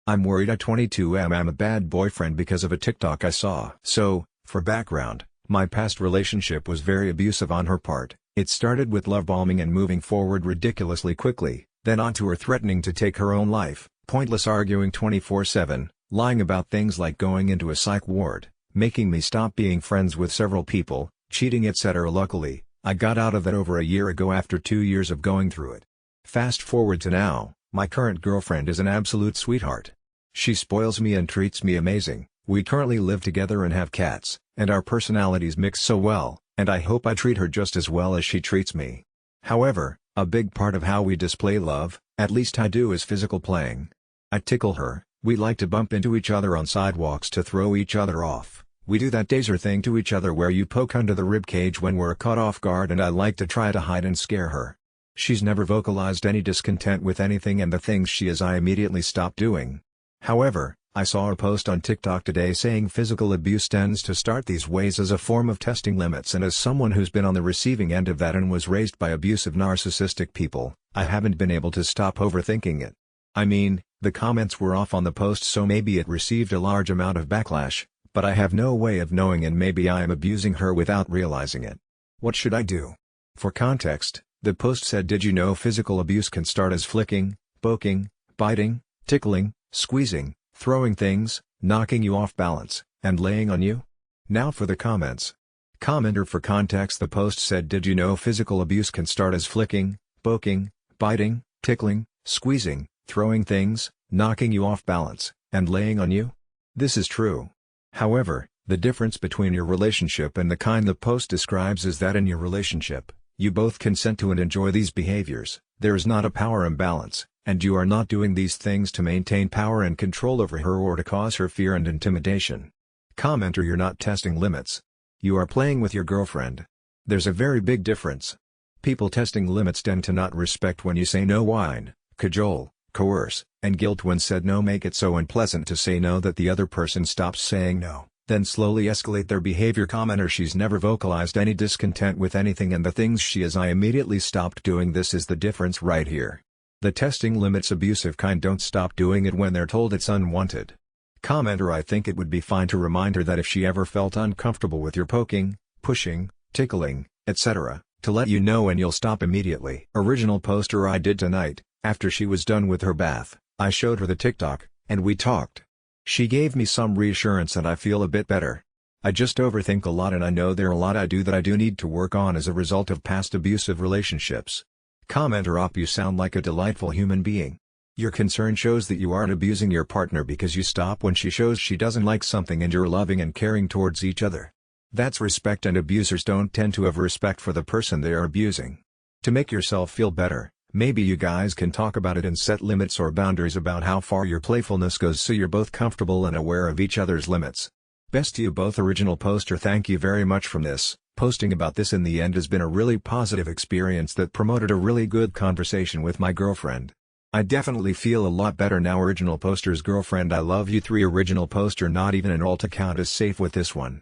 I'm worried at 22 I'm a bad boyfriend because of a TikTok I saw. So, for background, my past relationship was very abusive on her part. It started with love bombing and moving forward ridiculously quickly, then on to her threatening to take her own life, pointless arguing 24/7, lying about things like going into a psych ward, making me stop being friends with several people, cheating etc. Luckily, I got out of that over a year ago after 2 years of going through it. Fast forward to now, my current girlfriend is an absolute sweetheart. She spoils me and treats me amazing. We currently live together and have cats, and our personalities mix so well, and I hope I treat her just as well as she treats me. However, a big part of how we display love, at least I do, is physical playing. I tickle her, we like to bump into each other on sidewalks to throw each other off. We do that taser thing to each other where you poke under the ribcage when we're caught off guard, and I like to try to hide and scare her. She's never vocalized any discontent with anything, and the things she is I immediately stop doing. However, I saw a post on TikTok today saying physical abuse tends to start these ways as a form of testing limits, and as someone who's been on the receiving end of that and was raised by abusive narcissistic people, I haven't been able to stop overthinking it. I mean, the comments were off on the post, so maybe it received a large amount of backlash, but I have no way of knowing, and maybe I am abusing her without realizing it. What should I do? For context, the post said, did you know physical abuse can start as flicking, poking, biting, tickling, squeezing, throwing things, knocking you off balance, and laying on you? Now for the comments. Commenter: for context, the post said, did you know physical abuse can start as flicking, poking, biting, tickling, squeezing, throwing things, knocking you off balance, and laying on you? This is true. However, the difference between your relationship and the kind the post describes is that in your relationship, you both consent to and enjoy these behaviors, there is not a power imbalance, and you are not doing these things to maintain power and control over her or to cause her fear and intimidation. Commenter: you're not testing limits. You are playing with your girlfriend. There's a very big difference. People testing limits tend to not respect when you say no, whine, cajole, coerce, and guilt when said no make it so unpleasant to say no that the other person stops saying no, then slowly escalate their behavior. Commenter: she's never vocalized any discontent with anything, and the things she is I immediately stopped doing. This is the difference right here. The testing limits abusive kind don't stop doing it when they're told it's unwanted. Commenter: I think it would be fine to remind her that if she ever felt uncomfortable with your poking, pushing, tickling, etc., to let you know and you'll stop immediately. Original poster: I did tonight, after she was done with her bath, I showed her the TikTok, and we talked. She gave me some reassurance and I feel a bit better. I just overthink a lot, and I know there are a lot I do that I do need to work on as a result of past abusive relationships. Commenter: op, you sound like a delightful human being. Your concern shows that you aren't abusing your partner because you stop when she shows she doesn't like something, and you're loving and caring towards each other. That's respect, and abusers don't tend to have respect for the person they are abusing. To make yourself feel better, maybe you guys can talk about it and set limits or boundaries about how far your playfulness goes so you're both comfortable and aware of each other's limits. Best to you both. Original poster: thank you very much from this. Posting about this in the end has been a really positive experience that promoted a really good conversation with my girlfriend. I definitely feel a lot better now. Original poster's girlfriend: I love you. 3 Original poster: not even an alt account is safe with this one.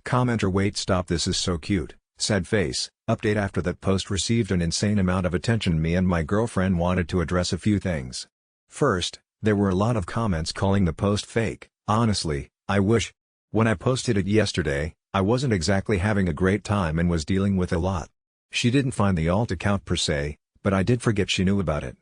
Commenter: wait, stop, this is so cute, sad face. Update: after that post received an insane amount of attention, me and my girlfriend wanted to address a few things. First, there were a lot of comments calling the post fake. Honestly, I wish. When I posted it yesterday, I wasn't exactly having a great time and was dealing with a lot. She didn't find the alt account per se, but I did forget she knew about it.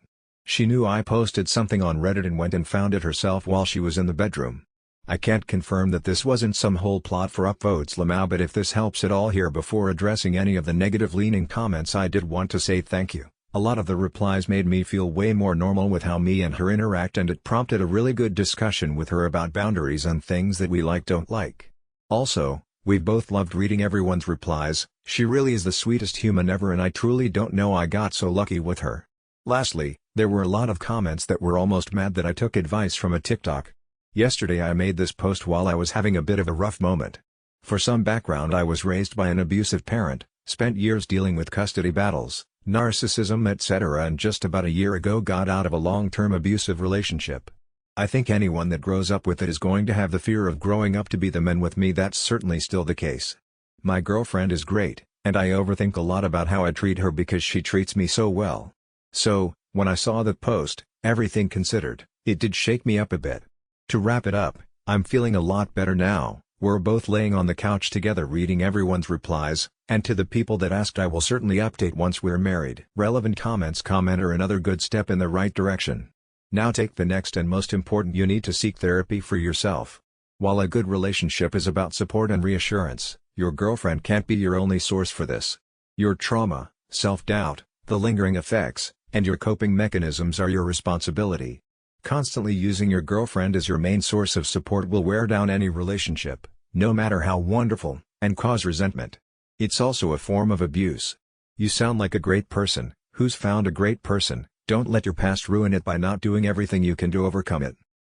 She knew I posted something on Reddit and went and found it herself while she was in the bedroom. I can't confirm that this wasn't some whole plot for upvotes Lamau, but if this helps at all here before addressing any of the negative-leaning comments, I did want to say thank you. A lot of the replies made me feel way more normal with how me and her interact, and it prompted a really good discussion with her about boundaries and things that we don't like. Also, we've both loved reading everyone's replies. She really is the sweetest human ever, and I truly don't know I got so lucky with her. Lastly, there were a lot of comments that were almost mad that I took advice from a TikTok. Yesterday I made this post while I was having a bit of a rough moment. For some background, I was raised by an abusive parent, spent years dealing with custody battles, narcissism etc., and just about a year ago got out of a long-term abusive relationship. I think anyone that grows up with it is going to have the fear of growing up to be them, and with me that's certainly still the case. My girlfriend is great, and I overthink a lot about how I treat her because she treats me so well. So, when I saw the post, everything considered, It did shake me up a bit. To wrap it up, I'm feeling a lot better now. We're both laying on the couch together reading everyone's replies, and to the people that asked I will certainly update once we're married. Relevant comments. Comment are another good step in the right direction. Now take the next and most important, you need to seek therapy for yourself. While a good relationship is about support and reassurance, your girlfriend can't be your only source for this. Your trauma, self-doubt, the lingering effects, and your coping mechanisms are your responsibility. Constantly using your girlfriend as your main source of support will wear down any relationship, no matter how wonderful, and cause resentment. It's also a form of abuse. You sound like a great person, who's found a great person. Don't let your past ruin it by not doing everything you can to overcome it.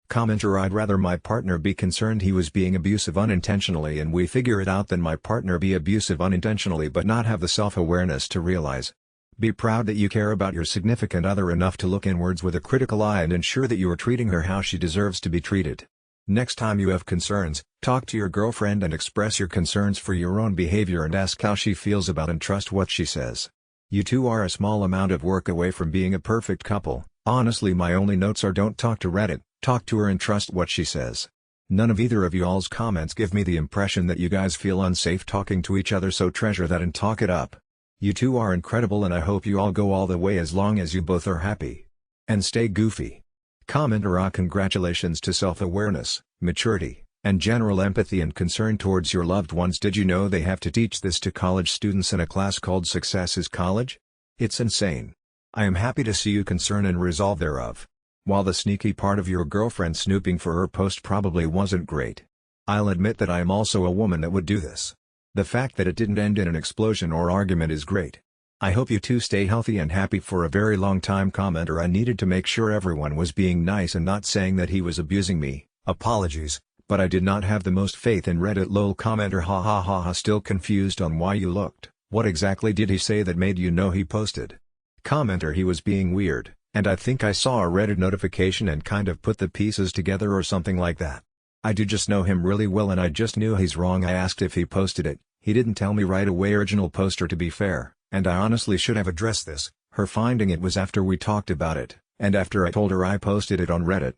Commenter: I'd rather my partner be concerned he was being abusive unintentionally and we figure it out than my partner be abusive unintentionally but not have the self-awareness to realize. Be proud that you care about your significant other enough to look inwards with a critical eye and ensure that you are treating her how she deserves to be treated. Next time you have concerns, talk to your girlfriend and express your concerns for your own behavior and ask how she feels about and trust what she says. You two are a small amount of work away from being a perfect couple. Honestly, my only notes are don't talk to Reddit, talk to her and trust what she says. None of either of y'all's comments give me the impression that you guys feel unsafe talking to each other, so treasure that and talk it up. You two are incredible and I hope you all go all the way as long as you both are happy. And stay goofy. Commenter: Congratulations to self-awareness, maturity, and general empathy and concern towards your loved ones. Did you know they have to teach this to college students in a class called Success is College? It's insane. I am happy to see you concern and resolve thereof. While the sneaky part of your girlfriend snooping for her post probably wasn't great, I'll admit that I am also a woman that would do this. The fact that it didn't end in an explosion or argument is great. I hope you two stay healthy and happy for a very long time. Commenter: I needed to make sure everyone was being nice and not saying that he was abusing me. Apologies, but I did not have the most faith in Reddit. Lol. Commenter: ha ha ha ha. Still confused on why you looked. What exactly did he say that made you know he posted? Commenter: He was being weird, and I think I saw a Reddit notification and kind of put the pieces together or something like that. I do just know him really well and I just knew he's wrong. I asked if he posted it. He didn't tell me right away. Original poster, to be fair, and I honestly should have addressed this. Her finding it was after we talked about it, and after I told her I posted it on Reddit.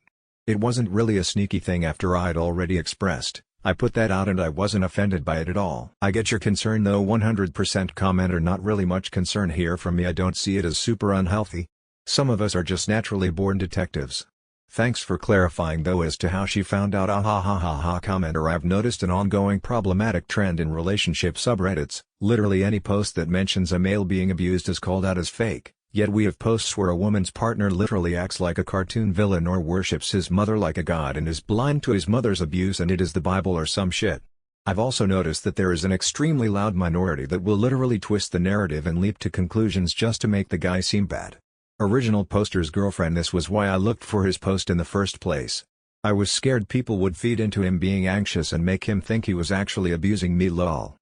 It wasn't really a sneaky thing after I'd already expressed. I put that out and I wasn't offended by it at all. I get your concern though 100%. Commenter: Not really much concern here from me. I don't see it as super unhealthy. Some of us are just naturally born detectives. Thanks for clarifying though as to how she found out. Ah ha ha ha ha. Commenter: I've noticed an ongoing problematic trend in relationship subreddits. Literally any post that mentions a male being abused is called out as fake, yet we have posts where a woman's partner literally acts like a cartoon villain or worships his mother like a god and is blind to his mother's abuse and it is the Bible or some shit. I've also noticed that there is an extremely loud minority that will literally twist the narrative and leap to conclusions just to make the guy seem bad. Original poster's girlfriend: This was why I looked for his post in the first place. I was scared people would feed into him being anxious and make him think he was actually abusing me. Lol.